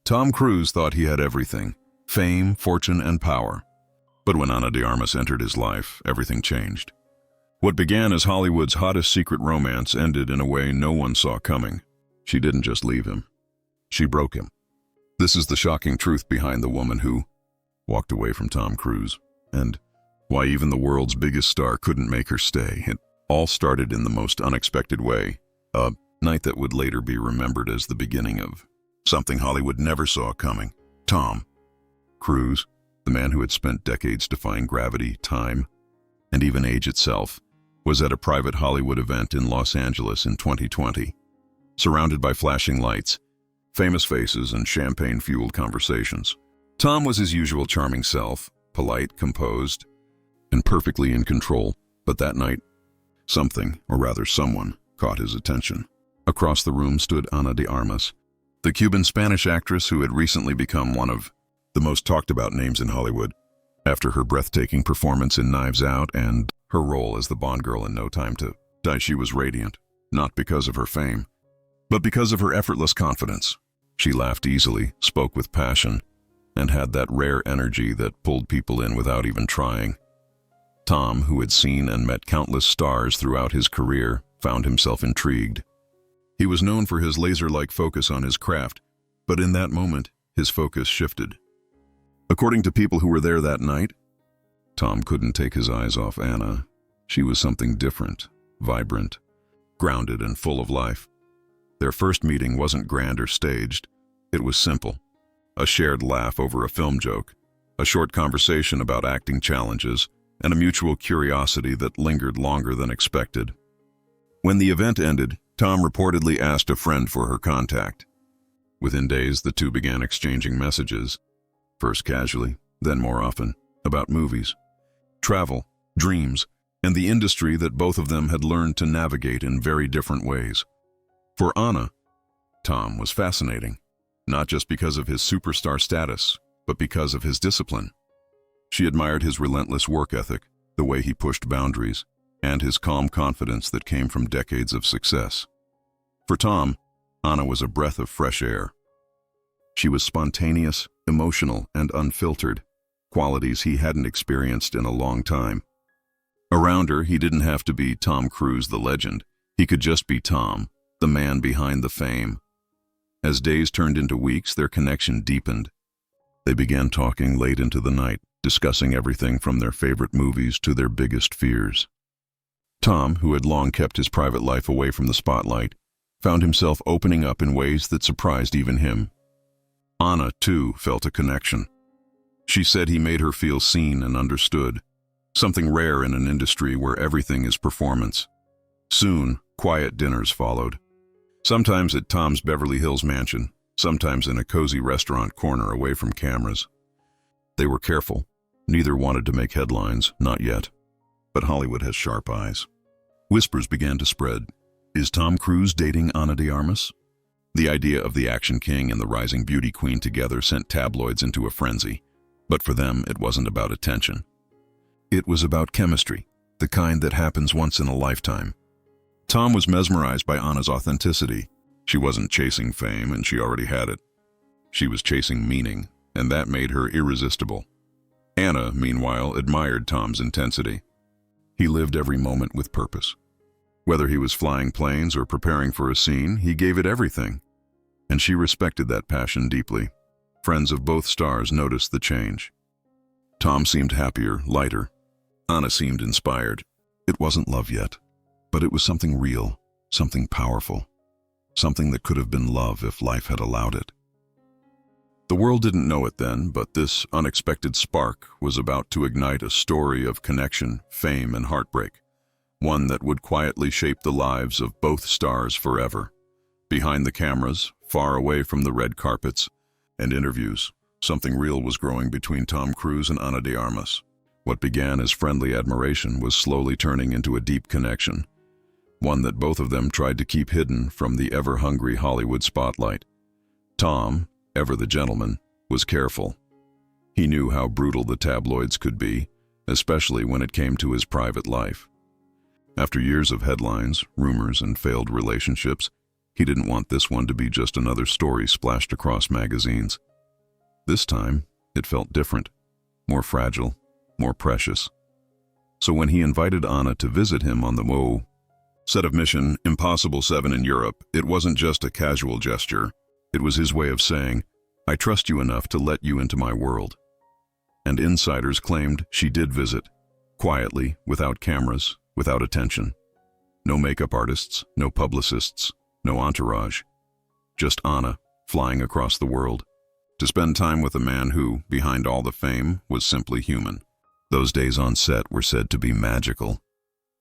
Tom Cruise thought he had everything: fame, fortune, and power. But when Ana de Armas entered his life, everything changed. What began as Hollywood's hottest secret romance ended in a way no one saw coming. She didn't just leave him. She broke him. This is the shocking truth behind the woman who walked away from Tom Cruise, and why even the world's biggest star couldn't make her stay. It all started in the most unexpected way, a night that would later be remembered as the beginning of something Hollywood never saw coming. Tom Cruise, the man who had spent decades defying gravity, time, and even age itself, was at a private Hollywood event in Los Angeles in 2020. Surrounded by flashing lights, famous faces, and champagne-fueled conversations. Tom was his usual charming self, polite, composed, and perfectly in control. But that night, something, or rather someone, caught his attention. Across the room stood Ana de Armas, the Cuban-Spanish actress who had recently become one of the most talked-about names in Hollywood, after her breathtaking performance in Knives Out and her role as the Bond girl in No Time to Die. She was radiant, not because of her fame, but because of her effortless confidence. She laughed easily, spoke with passion, and had that rare energy that pulled people in without even trying. Tom, who had seen and met countless stars throughout his career, found himself intrigued. He was known for his laser-like focus on his craft, but in that moment, his focus shifted. According to people who were there that night, Tom couldn't take his eyes off Ana. She was something different, vibrant, grounded, and full of life. Their first meeting wasn't grand or staged. It was simple. A shared laugh over a film joke, a short conversation about acting challenges, and a mutual curiosity that lingered longer than expected. When the event ended, Tom reportedly asked a friend for her contact. Within days, the two began exchanging messages, first casually, then more often, about movies, travel, dreams, and the industry that both of them had learned to navigate in very different ways. For Ana, Tom was fascinating, not just because of his superstar status, but because of his discipline. She admired his relentless work ethic, the way he pushed boundaries, and his calm confidence that came from decades of success. For Tom, Ana was a breath of fresh air. She was spontaneous, emotional, and unfiltered, qualities he hadn't experienced in a long time. Around her, he didn't have to be Tom Cruise the legend. He could just be Tom, the man behind the fame. As days turned into weeks, their connection deepened. They began talking late into the night, discussing everything from their favorite movies to their biggest fears. Tom, who had long kept his private life away from the spotlight, found himself opening up in ways that surprised even him. Ana, too, felt a connection. She said he made her feel seen and understood, something rare in an industry where everything is performance. Soon, quiet dinners followed. Sometimes at Tom's Beverly Hills mansion, sometimes in a cozy restaurant corner away from cameras. They were careful. Neither wanted to make headlines, not yet. But Hollywood has sharp eyes. Whispers began to spread. Is Tom Cruise dating Ana de Armas? The idea of the action king and the rising beauty queen together sent tabloids into a frenzy. But for them, it wasn't about attention. It was about chemistry, the kind that happens once in a lifetime. Tom was mesmerized by Ana's authenticity. She wasn't chasing fame, and she already had it. She was chasing meaning, and that made her irresistible. Ana, meanwhile, admired Tom's intensity. He lived every moment with purpose. Whether he was flying planes or preparing for a scene, he gave it everything. And she respected that passion deeply. Friends of both stars noticed the change. Tom seemed happier, lighter. Ana seemed inspired. It wasn't love yet, but it was something real, something powerful, something that could have been love if life had allowed it. The world didn't know it then, but this unexpected spark was about to ignite a story of connection, fame, and heartbreak, one that would quietly shape the lives of both stars forever. Behind the cameras, far away from the red carpets and interviews, something real was growing between Tom Cruise and Ana de Armas. What began as friendly admiration was slowly turning into a deep connection, one that both of them tried to keep hidden from the ever-hungry Hollywood spotlight. Tom, ever the gentleman, was careful. He knew how brutal the tabloids could be, especially when it came to his private life. After years of headlines, rumors, and failed relationships, He didn't want this one to be just another story splashed across magazines. This time, it felt different, more fragile, more precious. So when he invited Ana to visit him on the set of Mission Impossible 7 in Europe, it wasn't just a casual gesture. It was his way of saying, "I trust you enough to let you into my world." And insiders claimed she did visit, quietly, without cameras, without attention. No makeup artists, no publicists, no entourage. Just Ana, flying across the world, to spend time with a man who, behind all the fame, was simply human. Those days on set were said to be magical.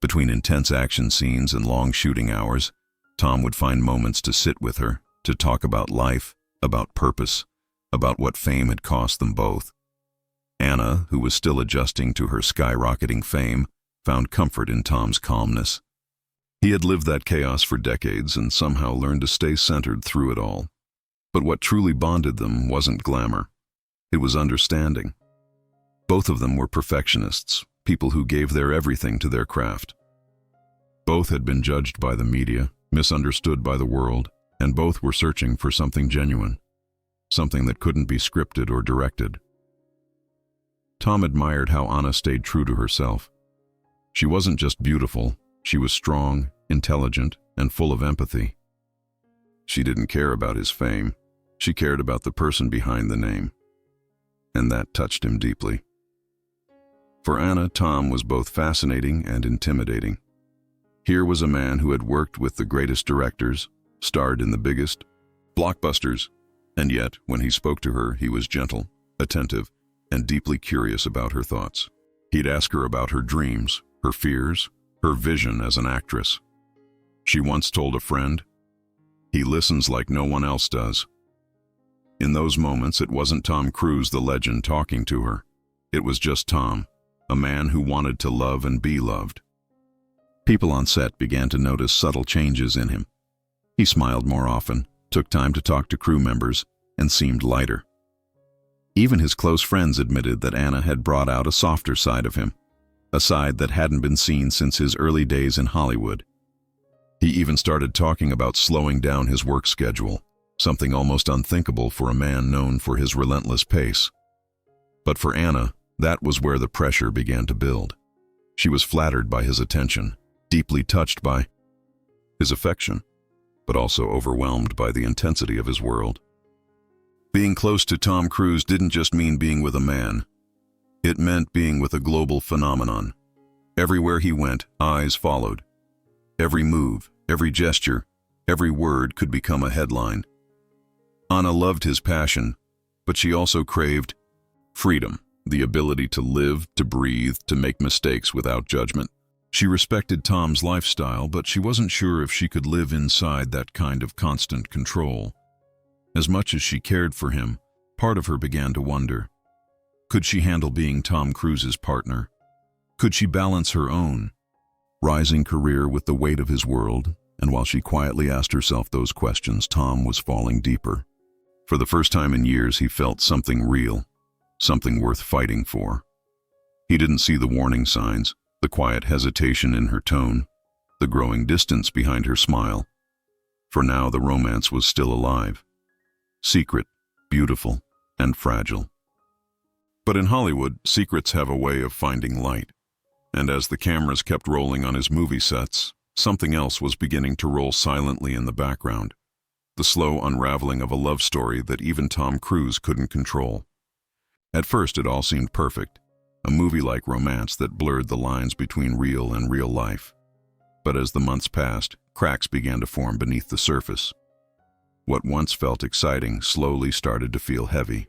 Between intense action scenes and long shooting hours, Tom would find moments to sit with her, to talk about life, about purpose, about what fame had cost them both. Ana, who was still adjusting to her skyrocketing fame, found comfort in Tom's calmness. He had lived that chaos for decades and somehow learned to stay centered through it all. But what truly bonded them wasn't glamour. It was understanding. Both of them were perfectionists, people who gave their everything to their craft. Both had been judged by the media, misunderstood by the world, and both were searching for something genuine, something that couldn't be scripted or directed. Tom admired how Ana stayed true to herself. She wasn't just beautiful, she was strong, intelligent, and full of empathy. She didn't care about his fame, she cared about the person behind the name. And that touched him deeply. For Ana, Tom was both fascinating and intimidating. Here was a man who had worked with the greatest directors, starred in the biggest blockbusters, and yet, when he spoke to her, he was gentle, attentive, and deeply curious about her thoughts. He'd ask her about her dreams, her fears, her vision as an actress. She once told a friend, "He listens like no one else does." In those moments, it wasn't Tom Cruise, the legend, talking to her. It was just Tom, a man who wanted to love and be loved. People on set began to notice subtle changes in him. He smiled more often, took time to talk to crew members, and seemed lighter. Even his close friends admitted that Ana had brought out a softer side of him, a side that hadn't been seen since his early days in Hollywood. He even started talking about slowing down his work schedule, something almost unthinkable for a man known for his relentless pace. But for Ana, that was where the pressure began to build. She was flattered by his attention, deeply touched by his affection, but also overwhelmed by the intensity of his world. Being close to Tom Cruise didn't just mean being with a man. It meant being with a global phenomenon. Everywhere he went, eyes followed. Every move, every gesture, every word could become a headline. Ana loved his passion, but she also craved freedom, the ability to live, to breathe, to make mistakes without judgment. She respected Tom's lifestyle, but she wasn't sure if she could live inside that kind of constant control. As much as she cared for him, part of her began to wonder, could she handle being Tom Cruise's partner? Could she balance her own rising career with the weight of his world? And while she quietly asked herself those questions, Tom was falling deeper. For the first time in years, he felt something real, something worth fighting for. He didn't see the warning signs, the quiet hesitation in her tone, the growing distance behind her smile. For now, the romance was still alive, secret, beautiful, and fragile. But in Hollywood, secrets have a way of finding light. And as the cameras kept rolling on his movie sets, something else was beginning to roll silently in the background. The slow unraveling of a love story that even Tom Cruise couldn't control. At first, it all seemed perfect, a movie-like romance that blurred the lines between real and real life. But as the months passed, cracks began to form beneath the surface. What once felt exciting slowly started to feel heavy.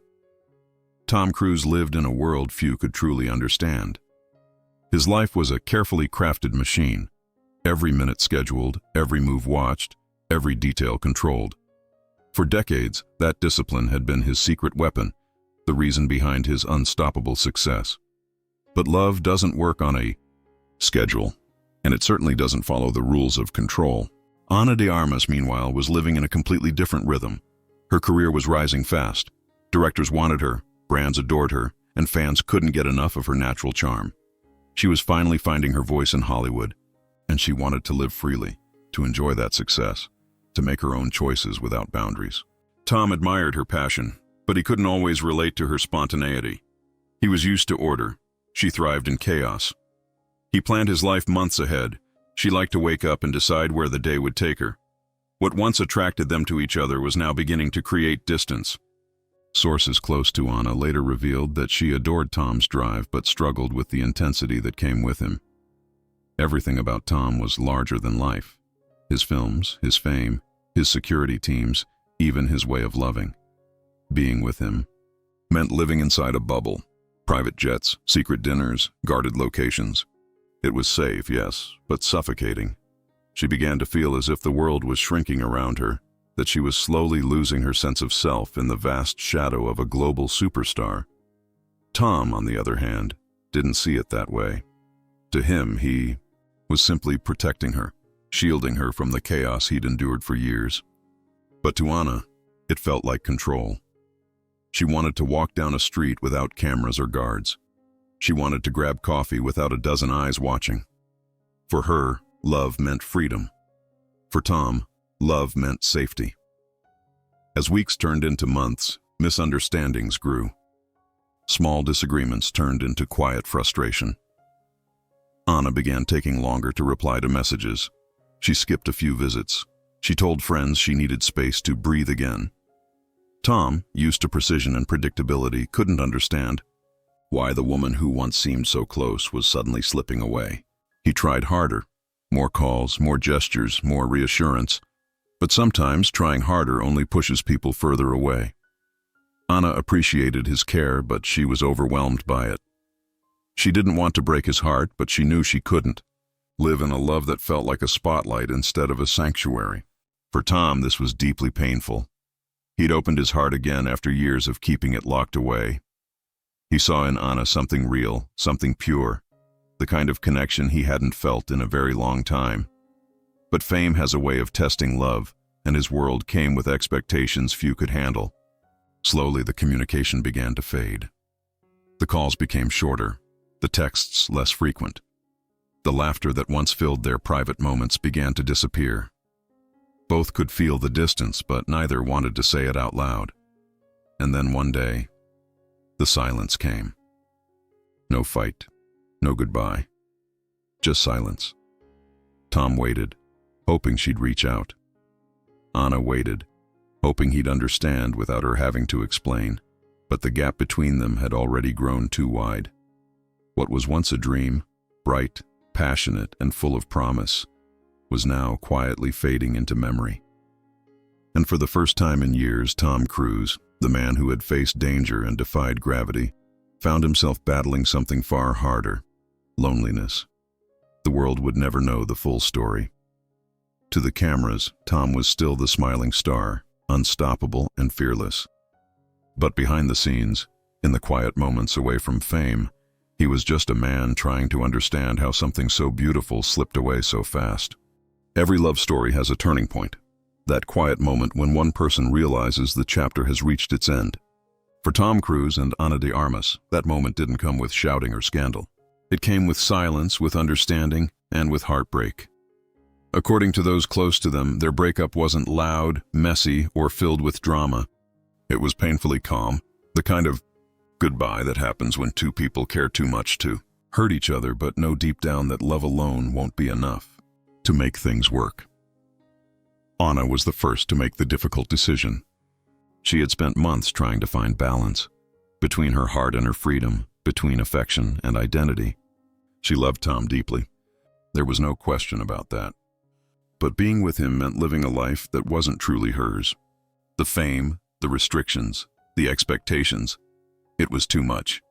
Tom Cruise lived in a world few could truly understand. His life was a carefully crafted machine, every minute scheduled, every move watched, every detail controlled. For decades, that discipline had been his secret weapon, the reason behind his unstoppable success. But love doesn't work on a schedule, and it certainly doesn't follow the rules of control. Ana de Armas, meanwhile, was living in a completely different rhythm. Her career was rising fast. Directors wanted her, brands adored her, and fans couldn't get enough of her natural charm. She was finally finding her voice in Hollywood, and she wanted to live freely, to enjoy that success. to make her own choices without boundaries. Tom admired her passion, but he couldn't always relate to her spontaneity. He was used to order. She thrived in chaos. He planned his life months ahead. She liked to wake up and decide where the day would take her. What once attracted them to each other was now beginning to create distance. Sources close to Ana later revealed that she adored Tom's drive but struggled with the intensity that came with him. Everything about Tom was larger than life. His films, his fame, his security teams, even his way of loving. Being with him meant living inside a bubble. Private jets, secret dinners, guarded locations. It was safe, yes, but suffocating. She began to feel as if the world was shrinking around her, that she was slowly losing her sense of self in the vast shadow of a global superstar. Tom, on the other hand, didn't see it that way. To him, he was simply protecting her, shielding her from the chaos he'd endured for years. But to Ana, it felt like control. She wanted to walk down a street without cameras or guards. She wanted to grab coffee without a dozen eyes watching. For her, love meant freedom. For Tom, love meant safety. As weeks turned into months, misunderstandings grew. Small disagreements turned into quiet frustration. Ana began taking longer to reply to messages. She skipped a few visits. She told friends she needed space to breathe again. Tom, used to precision and predictability, couldn't understand why the woman who once seemed so close was suddenly slipping away. He tried harder. More calls, more gestures, more reassurance. But sometimes trying harder only pushes people further away. Ana appreciated his care, but she was overwhelmed by it. She didn't want to break his heart, but she knew she couldn't. Live in a love that felt like a spotlight instead of a sanctuary. For Tom, this was deeply painful. He'd opened his heart again after years of keeping it locked away. He saw in Ana something real, something pure, the kind of connection he hadn't felt in a very long time. But fame has a way of testing love, and his world came with expectations few could handle. Slowly, the communication began to fade. The calls became shorter, the texts less frequent. The laughter that once filled their private moments began to disappear. Both could feel the distance, but neither wanted to say it out loud. And then one day, the silence came. No fight, no goodbye, just silence. Tom waited, hoping she'd reach out. Ana waited, hoping he'd understand without her having to explain. But the gap between them had already grown too wide. What was once a dream, bright, passionate, and full of promise, was now quietly fading into memory. And for the first time in years, Tom Cruise, the man who had faced danger and defied gravity, found himself battling something far harder: loneliness. The world would never know the full story. To the cameras, Tom was still the smiling star, unstoppable and fearless. But behind the scenes, in the quiet moments away from fame, he was just a man trying to understand how something so beautiful slipped away so fast. Every love story has a turning point, that quiet moment when one person realizes the chapter has reached its end. For Tom Cruise and Ana de Armas, that moment didn't come with shouting or scandal. It came with silence, with understanding, and with heartbreak. According to those close to them, their breakup wasn't loud, messy, or filled with drama. It was painfully calm, the kind of goodbye that happens when two people care too much to hurt each other but know deep down that love alone won't be enough to make things work. Ana was the first to make the difficult decision. She had spent months trying to find balance between her heart and her freedom, between affection and identity. She loved Tom deeply. There was no question about that. But being with him meant living a life that wasn't truly hers. The fame, the restrictions, the expectations, it was too much.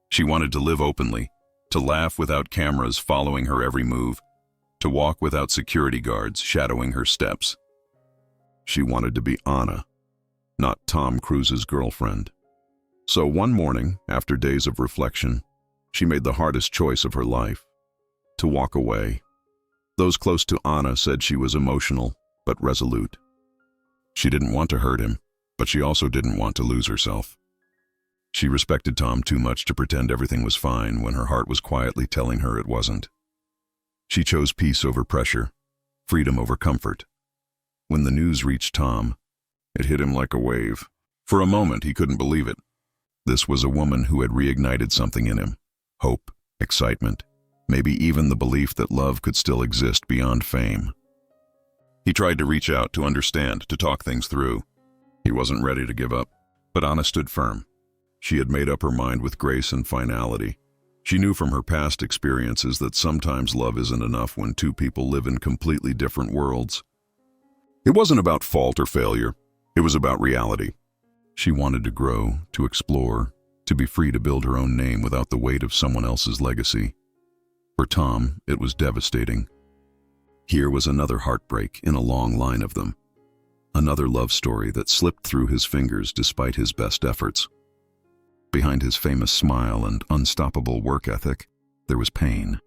She wanted to live openly, to laugh without cameras following her every move, to walk without security guards shadowing her steps. She wanted to be Ana, not Tom Cruise's girlfriend. So one morning, after days of reflection, she made the hardest choice of her life: to walk away. Those close to Ana said she was emotional, but resolute. She didn't want to hurt him, but she also didn't want to lose herself. She respected Tom too much to pretend everything was fine when her heart was quietly telling her it wasn't. She chose peace over pressure, freedom over comfort. When the news reached Tom, it hit him like a wave. For a moment, he couldn't believe it. This was a woman who had reignited something in him. Hope, excitement, maybe even the belief that love could still exist beyond fame. He tried to reach out, to understand, to talk things through. He wasn't ready to give up, but Ana stood firm. She had made up her mind with grace and finality. She knew from her past experiences that sometimes love isn't enough when two people live in completely different worlds. It wasn't about fault or failure. It was about reality. She wanted to grow, to explore, to be free to build her own name without the weight of someone else's legacy. For Tom, it was devastating. Here was another heartbreak in a long line of them. Another love story that slipped through his fingers despite his best efforts. Behind his famous smile and unstoppable work ethic, there was pain.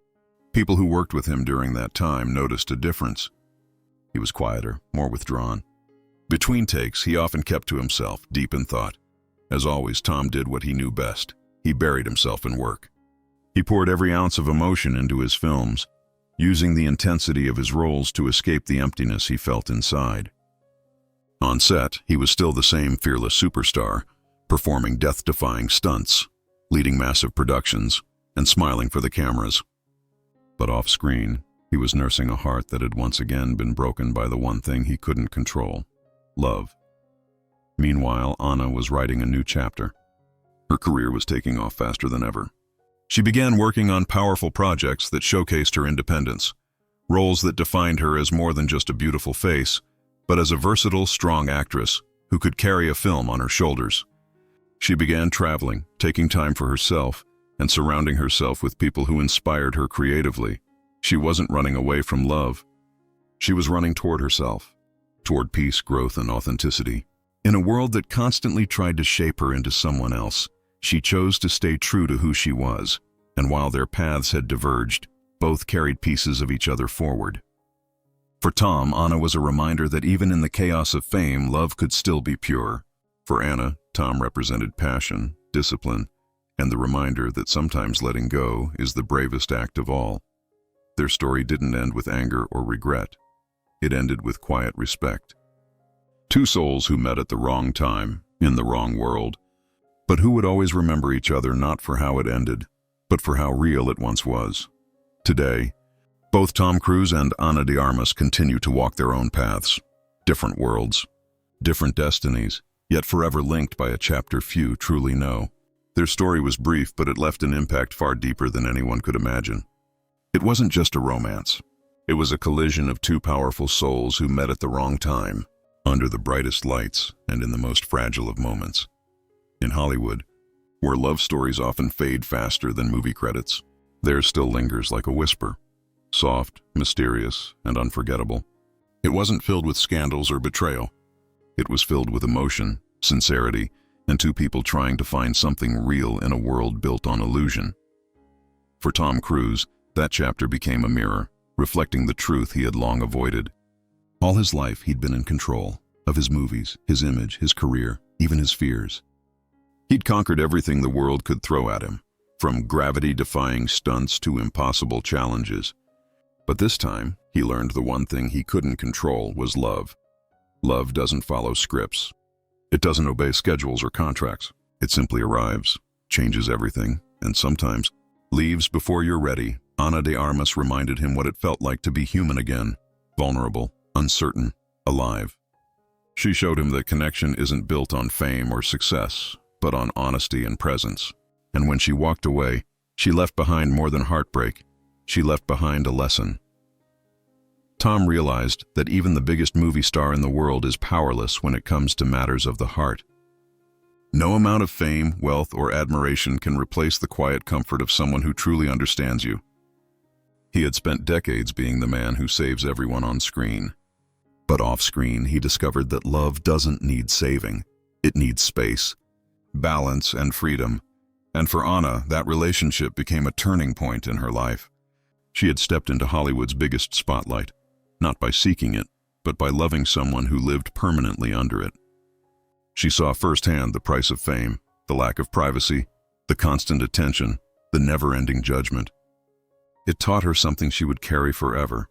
People who worked with him during that time noticed a difference. He was quieter, more withdrawn. Between takes, he often kept to himself, deep in thought. As always, Tom did what he knew best. He buried himself in work. He poured every ounce of emotion into his films, using the intensity of his roles to escape the emptiness he felt inside. On set, he was still the same fearless superstar, performing death-defying stunts, leading massive productions, and smiling for the cameras. But off-screen, he was nursing a heart that had once again been broken by the one thing he couldn't control: love. Meanwhile, Ana was writing a new chapter. Her career was taking off faster than ever. She began working on powerful projects that showcased her independence, roles that defined her as more than just a beautiful face, but as a versatile, strong actress who could carry a film on her shoulders. She began traveling, taking time for herself, and surrounding herself with people who inspired her creatively. She wasn't running away from love. She was running toward herself, toward peace, growth, and authenticity. In a world that constantly tried to shape her into someone else, she chose to stay true to who she was, and while their paths had diverged, both carried pieces of each other forward. For Tom, Ana was a reminder that even in the chaos of fame, love could still be pure. For Ana, Tom represented passion, discipline, and the reminder that sometimes letting go is the bravest act of all. Their story didn't end with anger or regret. It ended with quiet respect. Two souls who met at the wrong time, in the wrong world, but who would always remember each other not for how it ended, but for how real it once was. Today, both Tom Cruise and Ana de Armas continue to walk their own paths. Different worlds, different destinies, yet forever linked by a chapter few truly know. Their story was brief, but it left an impact far deeper than anyone could imagine. It wasn't just a romance. It was a collision of two powerful souls who met at the wrong time, under the brightest lights and in the most fragile of moments. In Hollywood, where love stories often fade faster than movie credits, theirs still lingers like a whisper, soft, mysterious, and unforgettable. It wasn't filled with scandals or betrayal. It was filled with emotion, sincerity, and two people trying to find something real in a world built on illusion. For Tom Cruise, that chapter became a mirror, reflecting the truth he had long avoided. All his life, he'd been in control of his movies, his image, his career, even his fears. He'd conquered everything the world could throw at him, from gravity-defying stunts to impossible challenges. But this time, he learned the one thing he couldn't control was love. Love doesn't follow scripts. It doesn't obey schedules or contracts. It simply arrives, changes everything, and sometimes leaves before you're ready. Ana de Armas reminded him what it felt like to be human again, vulnerable, uncertain, alive. She showed him that connection isn't built on fame or success, but on honesty and presence. And when she walked away, she left behind more than heartbreak. She left behind a lesson. Tom realized that even the biggest movie star in the world is powerless when it comes to matters of the heart. No amount of fame, wealth, or admiration can replace the quiet comfort of someone who truly understands you. He had spent decades being the man who saves everyone on screen. But off-screen, he discovered that love doesn't need saving. It needs space, balance, and freedom. And for Ana, that relationship became a turning point in her life. She had stepped into Hollywood's biggest spotlight, not by seeking it, but by loving someone who lived permanently under it. She saw firsthand the price of fame, the lack of privacy, the constant attention, the never-ending judgment. It taught her something she would carry forever.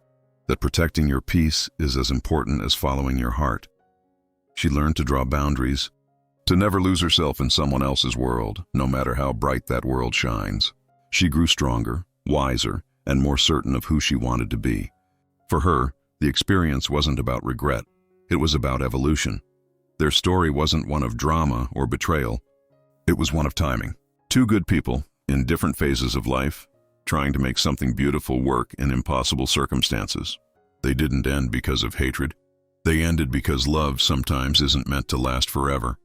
that protecting your peace is as important as following your heart. She learned to draw boundaries, to never lose herself in someone else's world, no matter how bright that world shines. She grew stronger, wiser, and more certain of who she wanted to be. For her, the experience wasn't about regret. It was about evolution. Their story wasn't one of drama or betrayal. It was one of timing. Two good people, in different phases of life, trying to make something beautiful work in impossible circumstances. They didn't end because of hatred. They ended because love sometimes isn't meant to last forever.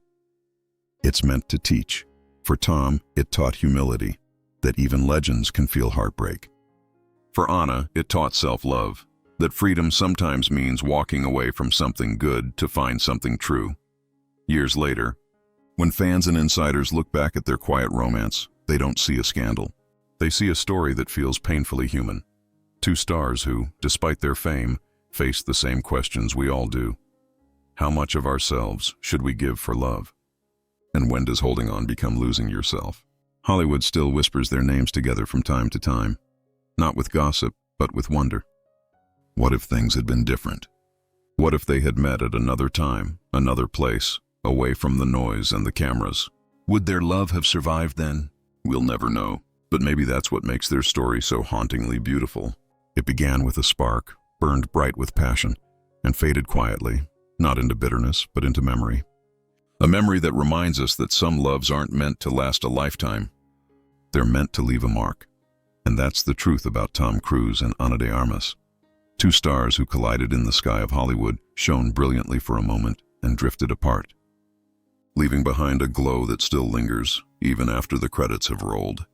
It's meant to teach. For Tom, it taught humility, that even legends can feel heartbreak. For Ana, it taught self-love, that freedom sometimes means walking away from something good to find something true. Years later, when fans and insiders look back at their quiet romance, they don't see a scandal. They see a story that feels painfully human. Two stars who, despite their fame, face the same questions we all do. How much of ourselves should we give for love? And when does holding on become losing yourself? Hollywood still whispers their names together from time to time, not with gossip, but with wonder. What if things had been different? What if they had met at another time, another place, away from the noise and the cameras? Would their love have survived then? We'll never know, but maybe that's what makes their story so hauntingly beautiful. It began with a spark, burned bright with passion, and faded quietly, not into bitterness, but into memory. A memory that reminds us that some loves aren't meant to last a lifetime. They're meant to leave a mark. And that's the truth about Tom Cruise and Ana de Armas. Two stars who collided in the sky of Hollywood, shone brilliantly for a moment, and drifted apart, leaving behind a glow that still lingers, even after the credits have rolled.